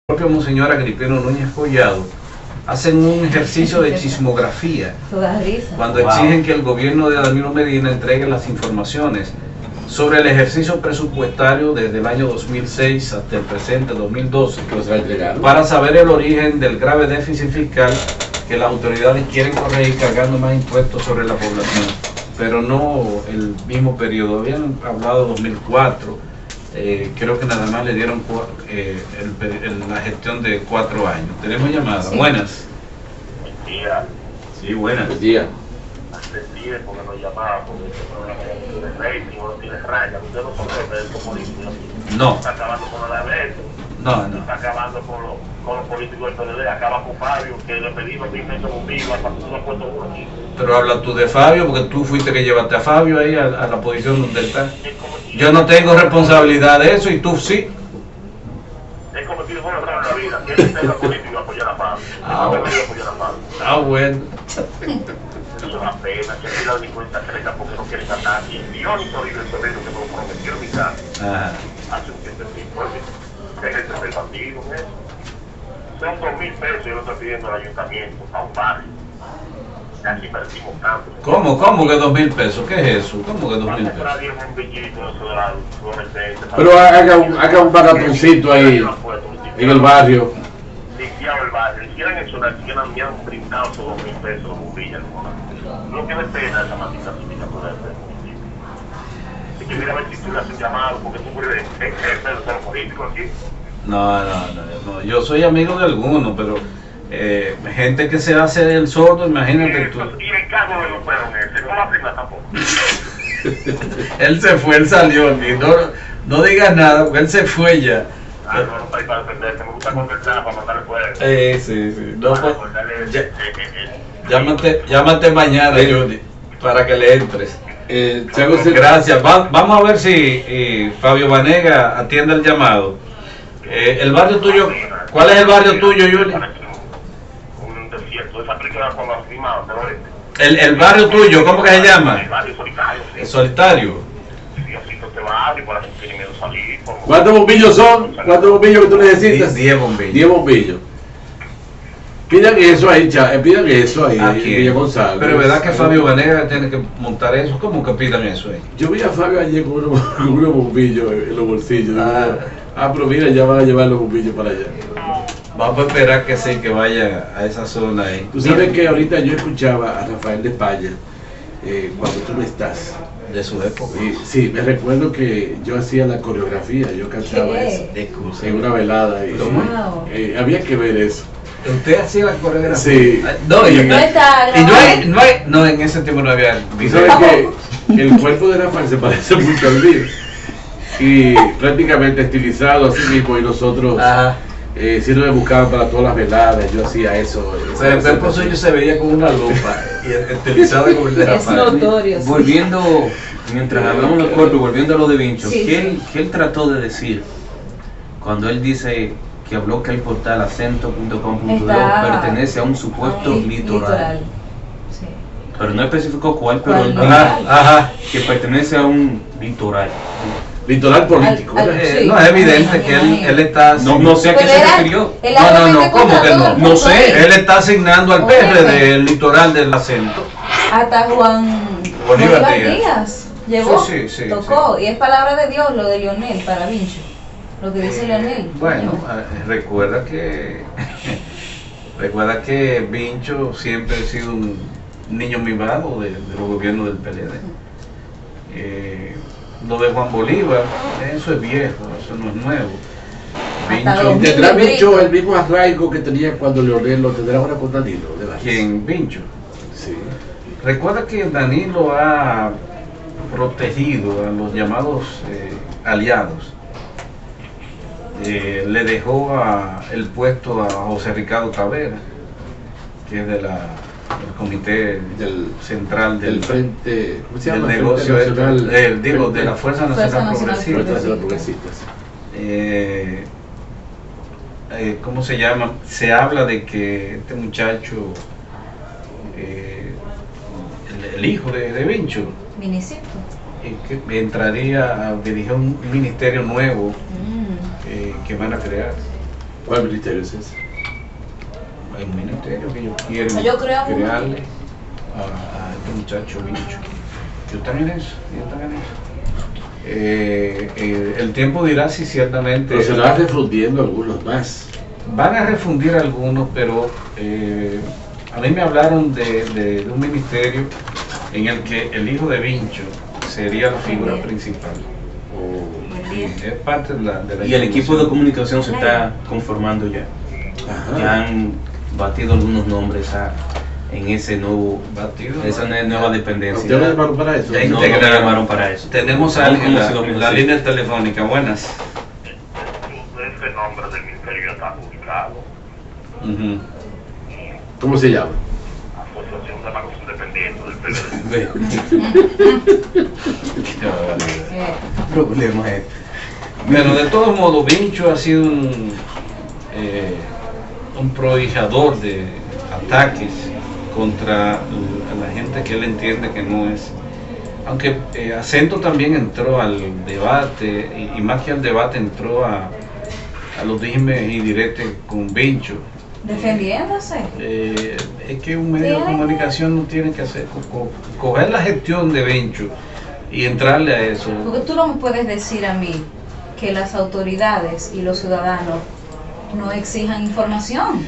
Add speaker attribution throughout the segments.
Speaker 1: propio Monseñor Agripino Núñez Collado hacen un ejercicio de chismografía cuando exigen que el gobierno de Danilo Medina entregue las informaciones sobre el ejercicio presupuestario desde el año 2006 hasta el presente 2012 para saber el origen del grave déficit fiscal que las autoridades quieren corregir cargando más impuestos sobre la población, pero no el mismo periodo. Habían hablado de 2004. Creo que nada más le dieron la gestión de 4 años. Tenemos llamada. Sí. Buenas.
Speaker 2: Buen día.
Speaker 1: Sí, buenas.
Speaker 3: Buen día.
Speaker 2: Atendí porque nos llamaba, porque este programa de rating no tiene raya. Usted no conoce el comunismo.
Speaker 1: No.
Speaker 2: Está acabando con la vez.
Speaker 1: No.
Speaker 2: Está acabando con los políticos del PLD. Acaba con Fabio, que le pedimos 1000 pesos conmigo, hasta que tú no has puesto uno aquí.
Speaker 1: Pero habla tú de Fabio, porque tú fuiste que llevaste a Fabio ahí a la posición donde él está. Yo no tengo responsabilidad de eso y tú sí.
Speaker 2: Es como si fuera otra en la vida. Que él tenga político y apoyar a Fabio.
Speaker 1: Bueno.
Speaker 2: Eso es una pena, que aquí la delincuencia crezca porque no quieren ganar. Y Dios hizo libre el sobrino que me lo prometió en mi casa. Hace un tiempo, porque es el tercer partido, ¿ves? Son 2000 pesos, yo lo estoy pidiendo al ayuntamiento, a un barrio. Casi perdimos tanto.
Speaker 1: ¿Cómo que 2000 pesos? ¿Qué es eso? ¿Cómo que 2000 pesos?
Speaker 3: Pero haga un baratoncito ahí en el barrio.
Speaker 2: Limpiado el barrio, hicieran eso, hicieran me han brindado esos 2000 pesos de bombillas. No tiene pena esa maldita cívica por el municipio. Si que mira a ver si tú le haces un llamado, porque tú puedes ejercer de los políticos aquí.
Speaker 1: No, yo soy amigo de algunos, pero gente que se hace el sordo, imagínate tú.
Speaker 2: Y el cargo de los perros ese, no la prima tampoco.
Speaker 1: Él se fue, él salió, no digas nada, porque él se fue ya.
Speaker 2: No está ahí para defenderse, me gusta conversar para mandarle fuera.
Speaker 1: Sí. No, pues, llámate mañana, Juni, para que le entres. Gracias. Vamos a ver si Fabio Vanega atiende el llamado. El barrio tuyo, ¿cuál es el barrio tuyo, Juli?
Speaker 2: Un desierto, esa película con los primados,
Speaker 1: el barrio tuyo, ¿cómo que se llama?
Speaker 2: El barrio solitario.
Speaker 1: El solitario.
Speaker 2: Diosito te va y por aquí tiene miedo salir.
Speaker 3: ¿Cuántos bombillos son? ¿Cuántos bombillos que tú necesitas?
Speaker 1: 10 bombillos.
Speaker 3: 10 bombillos. Pidan eso ahí, pidan eso ahí,
Speaker 1: Villa
Speaker 3: González.
Speaker 1: Pero verdad que Fabio Vanega tiene que montar eso. ¿Cómo que pidan eso ahí?
Speaker 3: Yo vi a Fabio ayer con unos bombillos en los bolsillos. Pero mira, ya van a llevar los bombillos para allá.
Speaker 1: Vamos a esperar que sí, que vaya a esa zona ahí.
Speaker 3: Tú sabes que ahorita yo escuchaba a Rafael de España, cuando tú no estás.
Speaker 1: De su época.
Speaker 3: Sí, me recuerdo que yo hacía la coreografía, yo cantaba eso en una velada. Había que ver eso.
Speaker 1: ¿Usted hacía la coreografía?
Speaker 3: Sí.
Speaker 1: No, en ese tiempo no había
Speaker 3: video. ¿Sabes que el cuerpo de Rafael se parece mucho al mío? Y prácticamente estilizado así mismo, y nosotros siempre me buscaban para todas las veladas, yo hacía eso.
Speaker 1: El cuerpo suyo se veía con una lupa y estilizado como el de Rafael.
Speaker 4: Es notorio.
Speaker 5: Volviendo, mientras hablamos del cuerpo, volviendo a lo de Vincho, ¿qué él trató de decir cuando él dice que habló que el portal acento.com.do pertenece a un supuesto litoral?
Speaker 4: Sí.
Speaker 5: Pero no especificó cuál, pero él dijo que pertenece a un litoral.
Speaker 3: Litoral político.
Speaker 1: Sí, no, es evidente que él está...
Speaker 5: No sé a qué se refirió.
Speaker 1: No, ¿cómo que no?
Speaker 5: No sé.
Speaker 1: Él está asignando al PRD el litoral del acento.
Speaker 4: Hasta Juan Bolívar Díaz llegó, tocó, y es palabra de Dios lo de Leonel para Vincho, lo que dice Leonel.
Speaker 1: Bueno, recuerda que Vincho siempre ha sido un niño mimado de los gobiernos del PLD. Lo de Juan Bolívar, eso es viejo, eso no es nuevo.
Speaker 3: Vincho, ¿tendrá Vincho el mismo arraigo que tenía cuando Leonel lo tendrá ahora con Danilo?
Speaker 1: ¿Quién? Vincho.
Speaker 3: Sí.
Speaker 1: Recuerda que Danilo ha protegido a los llamados aliados. Le dejó el puesto a José Ricardo Tavera, que es del comité central del
Speaker 3: frente, ¿cómo se llama?
Speaker 1: Del negocio
Speaker 3: nacional,
Speaker 1: de la Fuerza Nacional
Speaker 3: Progresista.
Speaker 1: ¿Cómo se llama? Se habla de que este muchacho, el hijo de Vincho,
Speaker 4: Vinicito,
Speaker 1: que entraría a dirigir un ministerio nuevo que van a crear.
Speaker 3: ¿Cuál ministerio es ese?
Speaker 1: Hay un ministerio que ellos quieren crearle a este muchacho Vincho. Yo también eso. El tiempo dirá si ciertamente...
Speaker 3: Pero se lo van refundiendo algunos más.
Speaker 1: Van a refundir algunos, pero a mí me hablaron de un ministerio en el que el hijo de Vincho sería la figura principal. Es parte de la
Speaker 5: y el equipo de comunicación se está conformando ya. Ajá. Ya han batido algunos nombres en ese nuevo esa nueva dependencia.
Speaker 3: ¿Ustedes me llamaron para eso?
Speaker 5: Ya no me llamaron para eso.
Speaker 1: Tenemos a alguien en la línea telefónica. Buenas.
Speaker 2: Ese nombre del ministerio está publicado.
Speaker 3: ¿Cómo se llama?
Speaker 2: Asociación de Magos Independientes del PLD.
Speaker 1: ¿Qué problema es? Pero de todos modos, Vincho ha sido un prohijador de ataques contra la gente que él entiende que no es. Aunque Acento también entró al debate, y más que al debate entró a los dimes y diretes con Vincho.
Speaker 4: Defendiéndose.
Speaker 1: Es que un medio de comunicación no tiene que hacer, coger la gestión de Vincho y entrarle a eso.
Speaker 4: Porque tú no me puedes decir a mí que las autoridades y los ciudadanos no exijan información.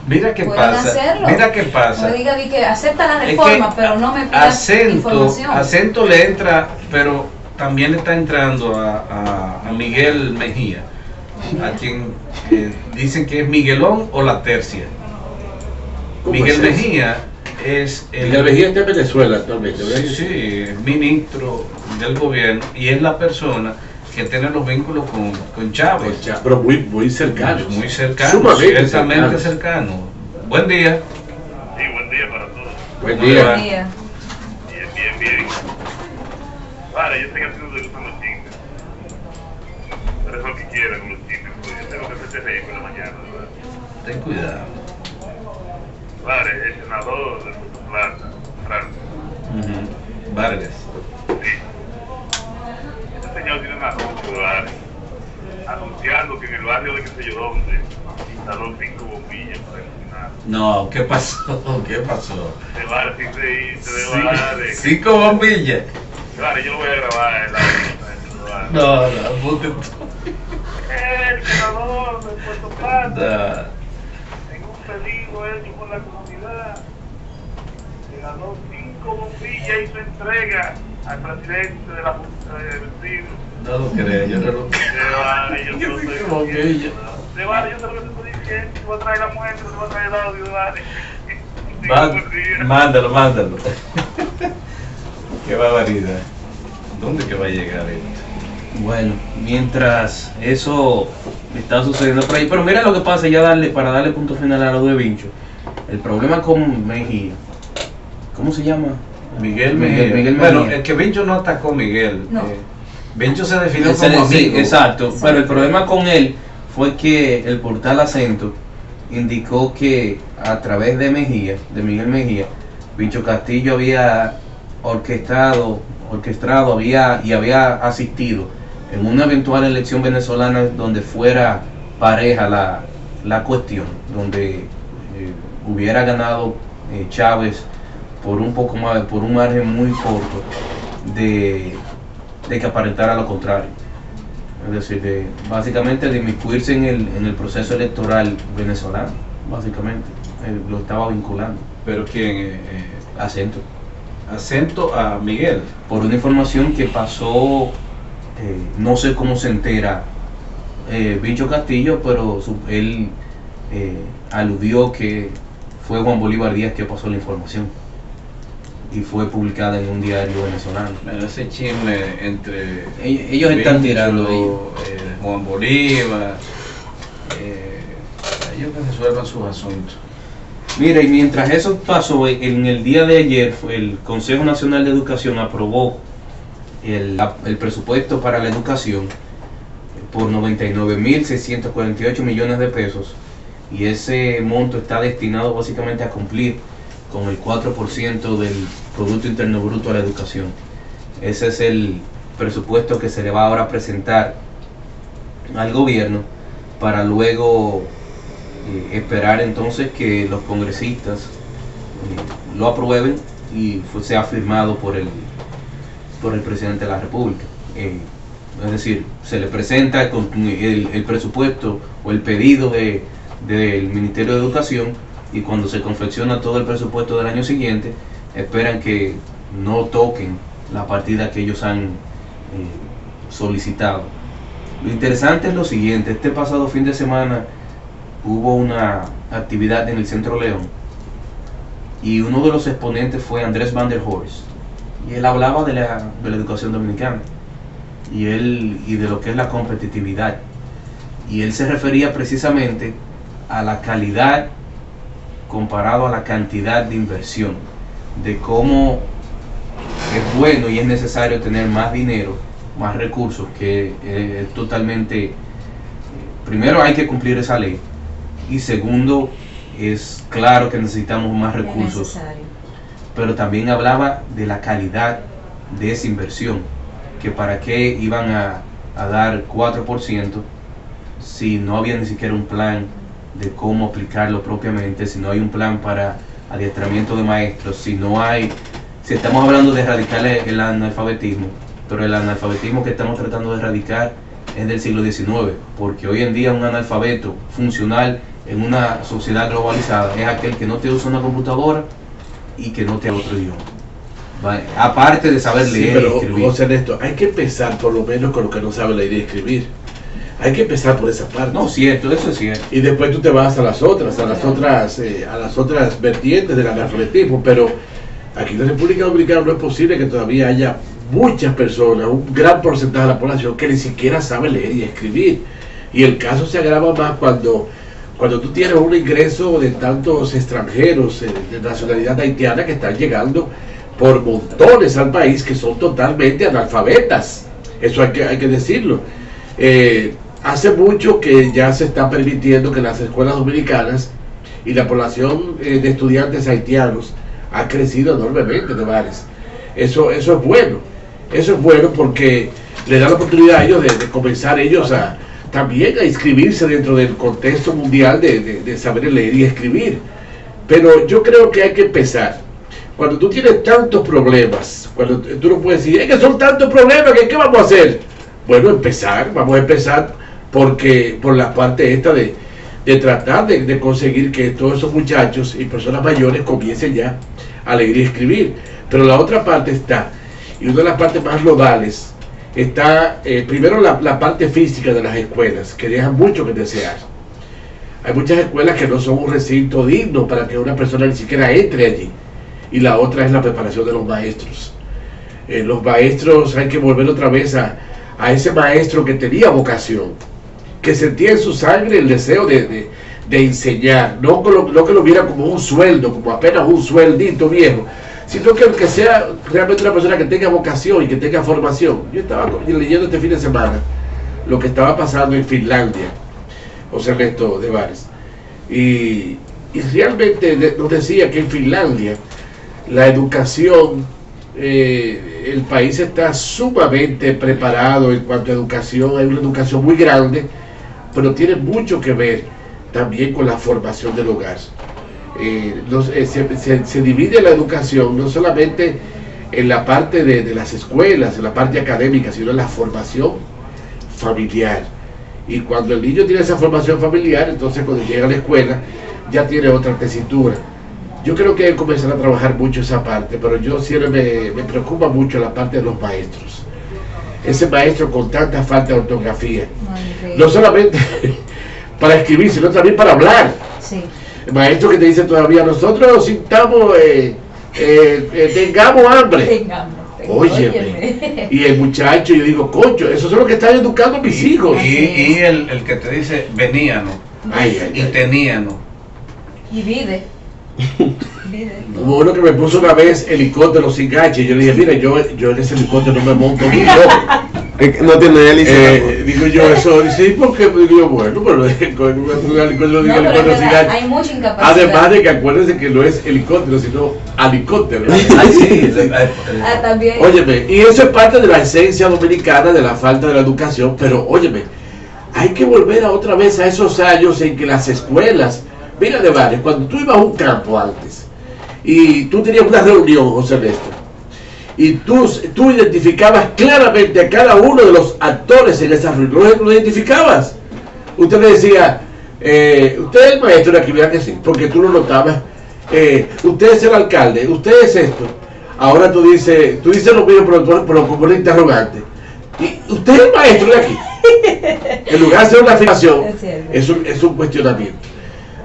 Speaker 1: Mira qué pasa. Mira qué pasa.
Speaker 4: No diga que acepta la reforma, pero no me pidas información.
Speaker 1: Acento le entra, pero también le está entrando a Miguel Mejía, a quien dicen que es Miguelón o la tercia. Miguel Mejía es el...
Speaker 3: Miguel Mejía está en Venezuela actualmente, ¿verdad?
Speaker 1: Sí, es ministro del gobierno y es la persona que tiene los vínculos con Chávez.
Speaker 3: Pero muy cercanos.
Speaker 1: Muy cercanos, ciertamente cercanos. Buen día.
Speaker 2: Sí, buen día para todos.
Speaker 3: Buen día.
Speaker 2: Bien. Vale, yo sé que a ti no te gustan los chismes. Pero es lo que quieran con los chismes, porque yo tengo que meter reír por la mañana, ¿verdad?
Speaker 1: Ten cuidado.
Speaker 2: Vale, el senador de Puerto Plata, Francia.
Speaker 1: Vargas.
Speaker 2: Sí. Este señor tiene una anuncio, ¿vale? Anunciando que en el barrio de qué sé yo dónde instaló 5 bombillas para iluminar.
Speaker 1: No, ¿qué pasó? ¿Qué pasó?
Speaker 2: De vale, sin reírse, de vale.
Speaker 1: 5 bombillas.
Speaker 2: Vale, yo lo voy a grabar en la
Speaker 1: No, porque...
Speaker 2: El senador de Puerto Plata, en un pedido hecho por la comunidad, le ganó 5 bombillas y se entrega al presidente de la Junta de Vecinos.
Speaker 1: No lo creo, yo no lo creo.
Speaker 2: Yo te lo estoy diciendo. De vale, yo te lo estoy diciendo. Te voy a traer la muerte, te voy a traer el audio, vale.
Speaker 1: Mándalo. Qué barbaridad. ¿Dónde que va a llegar esto?
Speaker 5: Bueno, mientras eso está sucediendo por ahí, pero mira lo que pasa, para darle punto final a lo de Vincho. El problema con Mejía, ¿cómo se llama?
Speaker 1: Miguel Mejía. Bueno, el que Vincho no atacó a Miguel.
Speaker 4: No.
Speaker 1: Bencho se definió como amigo.
Speaker 5: Sí, exacto. Pero el problema con él fue que el portal Acento indicó que a través de Miguel Mejía, Vincho Castillo había orquestado había asistido en una eventual elección venezolana donde fuera pareja la cuestión, donde hubiera ganado Chávez por un poco más, por un margen muy corto de que aparentara lo contrario. Es decir, básicamente de inmiscuirse en el proceso electoral venezolano, básicamente. Lo estaba vinculando.
Speaker 1: ¿Pero quién?
Speaker 5: Acento
Speaker 1: a Miguel.
Speaker 5: Por una información que pasó, no sé cómo se entera Vincho Castillo, pero él aludió que fue Juan Bolívar Díaz que pasó la información y fue publicada en un diario venezolano.
Speaker 1: Bueno, ese chisme entre
Speaker 5: ellos están tirando ahí.
Speaker 1: Juan Bolívar, ellos que resuelvan sus asuntos.
Speaker 5: Mira, y mientras eso pasó, en el día de ayer el Consejo Nacional de Educación aprobó el presupuesto para la educación por 99.648 millones de pesos, y ese monto está destinado básicamente a cumplir con el 4% del Producto Interno Bruto a la educación. Ese es el presupuesto que se le va ahora a presentar al gobierno, para luego esperar entonces que los congresistas lo aprueben y sea firmado por el presidente de la República. Es decir, se le presenta con el presupuesto o el pedido del Ministerio de Educación, y cuando se confecciona todo el presupuesto del año siguiente, esperan que no toquen la partida que ellos han solicitado. Lo interesante es lo siguiente: este pasado fin de semana hubo una actividad en el Centro León y uno de los exponentes fue Andrés Van der Horst, y él hablaba de la educación dominicana y de lo que es la competitividad, y él se refería precisamente a la calidad comparado a la cantidad de inversión, de cómo es bueno y es necesario tener más dinero, más recursos, que totalmente, primero hay que cumplir esa ley, y segundo, es claro que necesitamos más recursos, pero también hablaba de la calidad de esa inversión, que para qué iban a dar 4% si no había ni siquiera un plan de cómo aplicarlo propiamente, si no hay un plan para adiestramiento de maestros, si estamos hablando de erradicar el analfabetismo, pero el analfabetismo que estamos tratando de erradicar es del siglo XIX, porque hoy en día un analfabeto funcional en una sociedad globalizada es aquel que no te usa una computadora y que no te habla otro idioma. Aparte de saber leer y escribir.
Speaker 3: José Ernesto, hay que empezar por lo menos con lo que no sabe leer y escribir. Hay que empezar por esa parte.
Speaker 5: No, cierto, eso es cierto.
Speaker 3: Y después tú te vas a las otras vertientes del analfabetismo. Pero aquí en la República Dominicana no es posible que todavía haya muchas personas, un gran porcentaje de la población que ni siquiera sabe leer y escribir. Y el caso se agrava más cuando tú tienes un ingreso de tantos extranjeros de nacionalidad haitiana que están llegando por montones al país, que son totalmente analfabetas. Eso hay que decirlo. Hace mucho que ya se está permitiendo que las escuelas dominicanas y la población de estudiantes haitianos ha crecido enormemente de bares. Eso es bueno. Eso es bueno porque le da la oportunidad a ellos de comenzar ellos también a inscribirse dentro del contexto mundial de saber leer y escribir. Pero yo creo que hay que empezar. Cuando tú tienes tantos problemas, cuando tú no puedes decir, es que son tantos problemas, ¿qué vamos a hacer? Bueno, vamos a empezar por la parte esta de tratar de conseguir que todos esos muchachos y personas mayores comiencen ya a leer y escribir. Pero la otra parte está, y una de las partes más lodales, está primero la parte física de las escuelas, que dejan mucho que desear. Hay muchas escuelas que no son un recinto digno para que una persona ni siquiera entre allí. Y la otra es la preparación de los maestros. Los maestros hay que volver otra vez a ese maestro que tenía vocación, que sentía en su sangre el deseo de enseñar, no que lo viera como un sueldo, como apenas un sueldito viejo, sino que sea realmente una persona que tenga vocación y que tenga formación. Yo estaba leyendo este fin de semana lo que estaba pasando en Finlandia, José Ernesto de Vares, y realmente nos decía que en Finlandia la educación, el país está sumamente preparado en cuanto a educación. Hay una educación muy grande, pero tiene mucho que ver también con la formación del hogar. Se divide la educación no solamente en la parte de las escuelas, en la parte académica, sino en la formación familiar. Y cuando el niño tiene esa formación familiar, entonces cuando llega a la escuela ya tiene otra tesitura. Yo creo que hay que comenzar a trabajar mucho esa parte, pero yo siempre me preocupa mucho la parte de los maestros. Ese maestro con tanta falta de ortografía, no solamente para escribir, sino también para hablar. Sí. El maestro que te dice todavía, nosotros sintamos, tengamos hambre. Óyeme. Y el muchacho, yo digo, coño, eso es lo que están educando mis hijos.
Speaker 1: Y el que te dice, veníano, y teníano.
Speaker 4: Y vide.
Speaker 3: Hubo uno que me puso una vez helicóptero sin gancho y yo le dije, mira, yo en ese helicóptero no me monto ni loco.
Speaker 5: No tiene hélice.
Speaker 3: Digo yo, eso, sí, porque digo yo, bueno, pero con un helicóptero sin gancho.
Speaker 4: Hay mucha incapacidad.
Speaker 3: Además de que acuérdense que no es helicóptero, sino helicóptero.
Speaker 5: Sí,
Speaker 3: también. Óyeme, y eso es parte de la esencia dominicana de la falta de la educación, pero óyeme, hay que volver otra vez a esos años en que las escuelas, mira de varios, cuando tú ibas a un campo antes y tú tenías una reunión, José Néstor, y tú identificabas claramente a cada uno de los actores en esa reunión, lo identificabas. Usted le decía, usted es el maestro de aquí, ¿verdad que sí? Porque tú lo notabas. Usted es el alcalde, usted es esto. Ahora tú dices lo mismo, pero como un interrogante. Y usted es el maestro de aquí. En lugar de hacer una afirmación, es un cuestionamiento.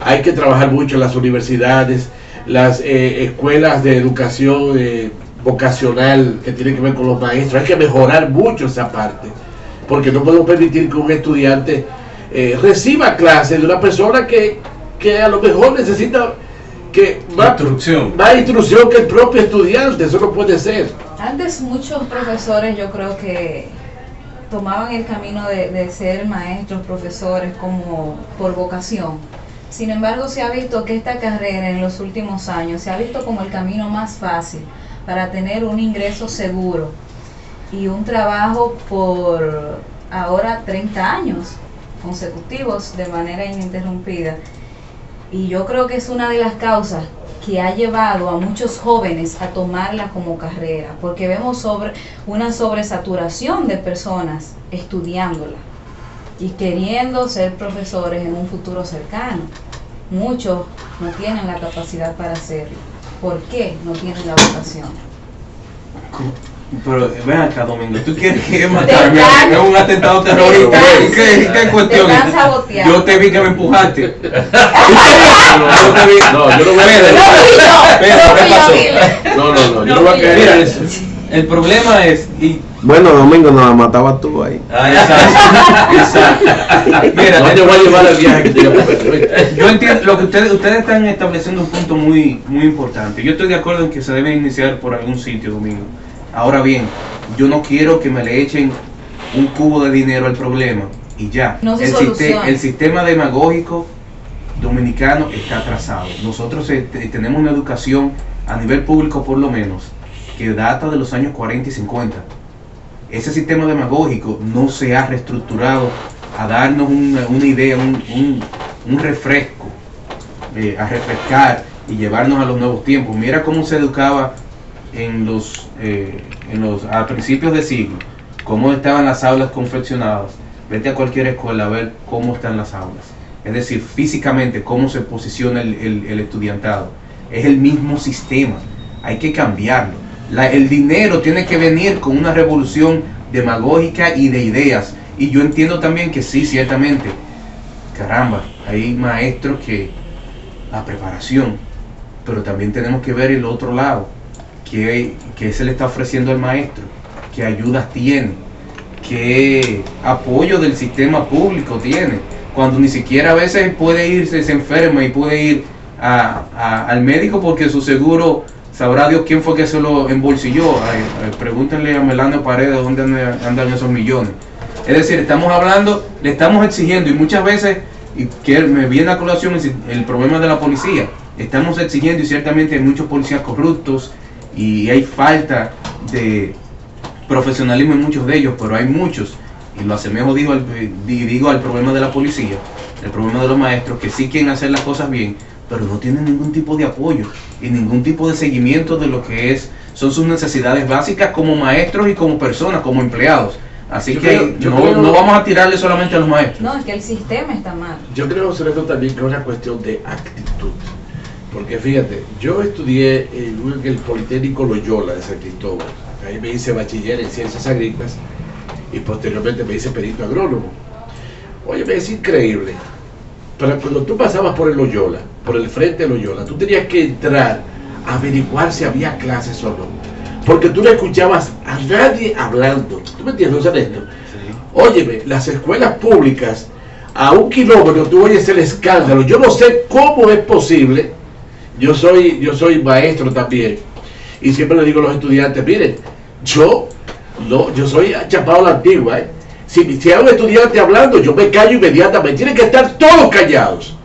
Speaker 3: Hay que trabajar mucho en las universidades, las escuelas de educación vocacional que tienen que ver con los maestros. Hay que mejorar mucho esa parte, porque no podemos permitir que un estudiante reciba clases de una persona que a lo mejor necesita más instrucción que el propio estudiante. Eso no puede ser.
Speaker 4: Antes muchos profesores, yo creo que tomaban el camino de ser maestros, profesores, como por vocación. Sin embargo, se ha visto que esta carrera en los últimos años se ha visto como el camino más fácil para tener un ingreso seguro y un trabajo por ahora 30 años consecutivos de manera ininterrumpida. Y yo creo que es una de las causas que ha llevado a muchos jóvenes a tomarla como carrera, porque vemos una sobresaturación de personas estudiándola y queriendo ser profesores en un futuro cercano. Muchos no tienen la capacidad para hacerlo. ¿Por qué no tienen la vocación?
Speaker 5: Pero ven acá, Domingo, ¿tú quieres que matarme? Es un atentado terrorista. ¿Qué cuestión es? Yo te vi que me empujaste.
Speaker 3: No, yo no voy a creer eso. No, yo no voy a creer eso.
Speaker 5: El problema es...
Speaker 6: Bueno, Domingo, nos la matabas tú ahí.
Speaker 5: Exacto. Mira,
Speaker 3: no te voy a llevar al viaje que te
Speaker 5: yo entiendo lo que ustedes están estableciendo un punto muy importante. Yo estoy de acuerdo en que se debe iniciar por algún sitio, Domingo. Ahora bien, yo no quiero que me le echen un cubo de dinero al problema y ya.
Speaker 4: No
Speaker 5: el sistema demagógico dominicano está atrasado. Nosotros tenemos una educación a nivel público, por lo menos, que data de los años 40 y 50. Ese sistema demagógico no se ha reestructurado a darnos una idea, un refresco, a refrescar y llevarnos a los nuevos tiempos. Mira cómo se educaba a principios de siglo, cómo estaban las aulas confeccionadas. Vete a cualquier escuela a ver cómo están las aulas, es decir, físicamente cómo se posiciona el estudiantado. Es el mismo sistema, hay que cambiarlo. El dinero tiene que venir con una revolución demagógica y de ideas. Y yo entiendo también que sí, ciertamente, caramba, hay maestros que la preparación, pero también tenemos que ver el otro lado, que se le está ofreciendo al maestro, qué ayudas tiene, qué apoyo del sistema público tiene, cuando ni siquiera a veces puede irse, se enferma y puede ir al médico porque su seguro, sabrá Dios quién fue que se lo embolsilló. Pregúntenle a Melania Paredes dónde andan esos millones. Es decir, estamos hablando, le estamos exigiendo, y muchas veces, y que me viene a colación el problema de la policía, estamos exigiendo, y ciertamente hay muchos policías corruptos y hay falta de profesionalismo en muchos de ellos, pero hay muchos, y lo asemejo digo al problema de la policía, el problema de los maestros, que sí quieren hacer las cosas bien, pero no tienen ningún tipo de apoyo y ningún tipo de seguimiento de lo que son sus necesidades básicas como maestros y como personas, como empleados. Así que no vamos a tirarle solamente a los maestros.
Speaker 4: No, es que el sistema está mal.
Speaker 3: Yo creo, Sergio, también que es una cuestión de actitud. Porque fíjate, yo estudié en el Politécnico Loyola de San Cristóbal. Ahí me hice bachiller en Ciencias Agrícolas y posteriormente me hice perito agrónomo. Oye, es increíble. Pero cuando tú pasabas por el Loyola, por el frente de Loyola, tú tenías que entrar a averiguar si había clases o no. Porque tú no escuchabas a nadie hablando. ¿Tú me entiendes, Ernesto? Sí. Óyeme, las escuelas públicas, a 1 kilómetro tú oyes el escándalo. Yo no sé cómo es posible. Yo soy maestro también. Y siempre le digo a los estudiantes, miren, yo soy chapado a la antigua, Si hay un estudiante hablando, yo me callo inmediatamente. Tienen que estar todos callados.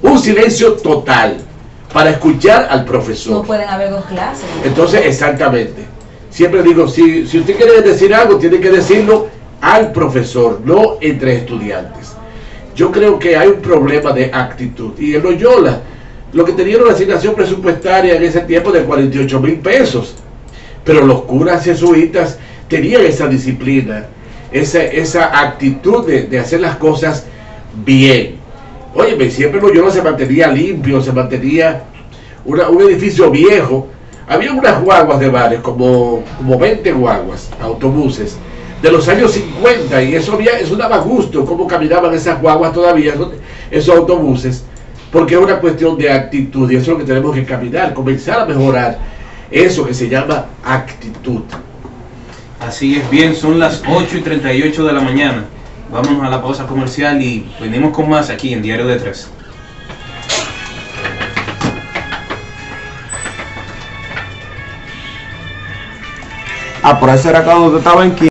Speaker 3: Un silencio total para escuchar al profesor.
Speaker 4: No pueden haber 2 clases.
Speaker 3: Entonces, exactamente. Siempre digo, si usted quiere decir algo, tiene que decirlo al profesor, no entre estudiantes. Yo creo que hay un problema de actitud. Y en Loyola, lo que tenían una asignación presupuestaria en ese tiempo de 48,000 pesos. Pero los curas jesuitas tenían esa disciplina, esa actitud de hacer las cosas bien. Óyeme, siempre Loyola se mantenía limpio, se mantenía un edificio viejo. Había unas guaguas de bares, como 20 guaguas, autobuses, de los años 50, y eso daba gusto, cómo caminaban esas guaguas todavía, esos autobuses, porque es una cuestión de actitud, y eso es lo que tenemos que caminar, comenzar a mejorar eso que se llama actitud.
Speaker 5: Así es, bien, son las 8:38 de la mañana. Vámonos a la pausa comercial y venimos con más aquí en Diario de 3.
Speaker 6: Por eso era cuando usted estaba en